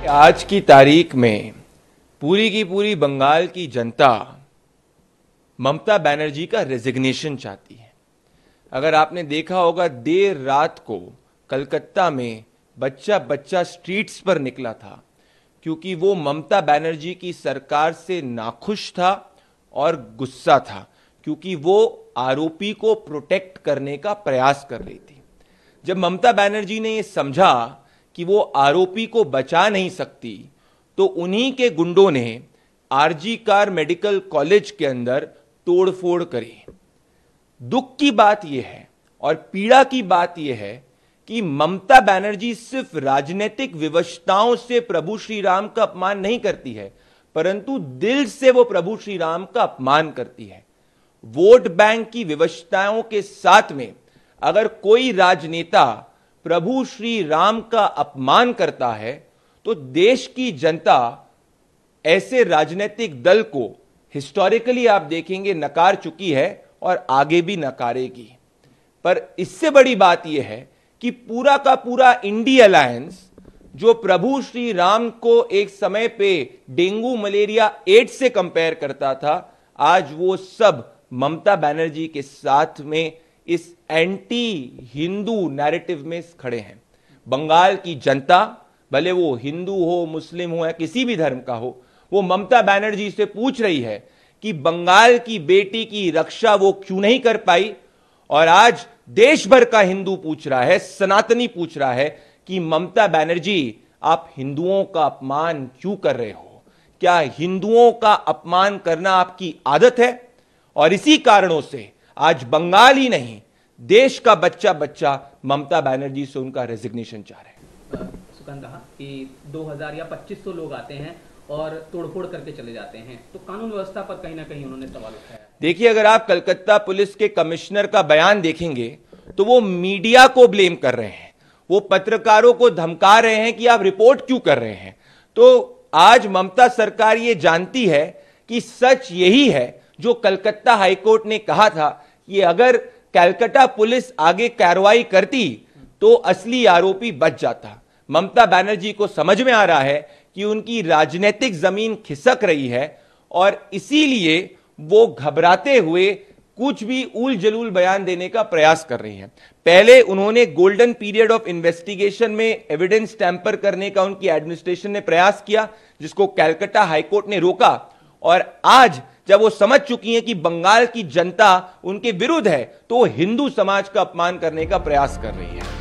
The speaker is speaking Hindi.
आज की तारीख में पूरी की पूरी बंगाल की जनता ममता बनर्जी का रेजिग्नेशन चाहती है। अगर आपने देखा होगा, देर रात को कलकत्ता में बच्चा बच्चा स्ट्रीट्स पर निकला था क्योंकि वो ममता बनर्जी की सरकार से नाखुश था और गुस्सा था, क्योंकि वो आरोपी को प्रोटेक्ट करने का प्रयास कर रही थी। जब ममता बनर्जी ने ये समझा कि वो आरोपी को बचा नहीं सकती, तो उन्हीं के गुंडों ने आरजी कार मेडिकल कॉलेज के अंदर तोड़फोड़ करी। दुख की बात यह है और पीड़ा की बात यह है कि ममता बनर्जी सिर्फ राजनीतिक विवशताओं से प्रभु श्री राम का अपमान नहीं करती है, परंतु दिल से वो प्रभु श्री राम का अपमान करती है। वोट बैंक की विवशताओं के साथ में अगर कोई राजनेता प्रभु श्री राम का अपमान करता है तो देश की जनता ऐसे राजनीतिक दल को हिस्टोरिकली आप देखेंगे नकार चुकी है और आगे भी नकारेगी। पर इससे बड़ी बात यह है कि पूरा का पूरा इंडी अलायंस, जो प्रभु श्री राम को एक समय पे डेंगू मलेरिया एड्स से कंपेयर करता था, आज वो सब ममता बनर्जी के साथ में इस एंटी हिंदू नैरेटिव में खड़े हैं। बंगाल की जनता, भले वो हिंदू हो, मुस्लिम हो या किसी भी धर्म का हो, वो ममता बनर्जी से पूछ रही है कि बंगाल की बेटी की रक्षा वो क्यों नहीं कर पाई। और आज देश भर का हिंदू पूछ रहा है, सनातनी पूछ रहा है कि ममता बनर्जी, आप हिंदुओं का अपमान क्यों कर रहे हो? क्या हिंदुओं का अपमान करना आपकी आदत है? और इसी कारणों से आज बंगाल ही नहीं, देश का बच्चा बच्चा ममता बनर्जी से उनका रेजिग्नेशन चाह रहे हैं। सुकन कहा कि 2000 या 2500 लोग आते हैं और तोड़फोड़ करके चले जाते हैं, तो कानून व्यवस्था पर कहीं ना कहीं उन्होंने सवाल उठाया। देखिए, अगर आप कलकत्ता पुलिस के कमिश्नर का बयान देखेंगे तो वो मीडिया को ब्लेम कर रहे हैं, वो पत्रकारों को धमका रहे हैं कि आप रिपोर्ट क्यों कर रहे हैं। तो आज ममता सरकार ये जानती है कि सच यही है जो कलकत्ता हाईकोर्ट ने कहा था कि अगर कलकत्ता पुलिस आगे कार्रवाई करती तो असली आरोपी बच जाता। ममता बनर्जी को समझ में आ रहा है कि उनकी राजनीतिक जमीन खिसक रही है और इसीलिए वो घबराते हुए कुछ भी उल जलूल बयान देने का प्रयास कर रही है। पहले उन्होंने गोल्डन पीरियड ऑफ इन्वेस्टिगेशन में एविडेंस टैंपर करने का उनकी एडमिनिस्ट्रेशन ने प्रयास किया, जिसको कलकत्ता हाईकोर्ट ने रोका। और आज जब वो समझ चुकी हैं कि बंगाल की जनता उनके विरुद्ध है, तो हिंदू समाज का अपमान करने का प्रयास कर रही है।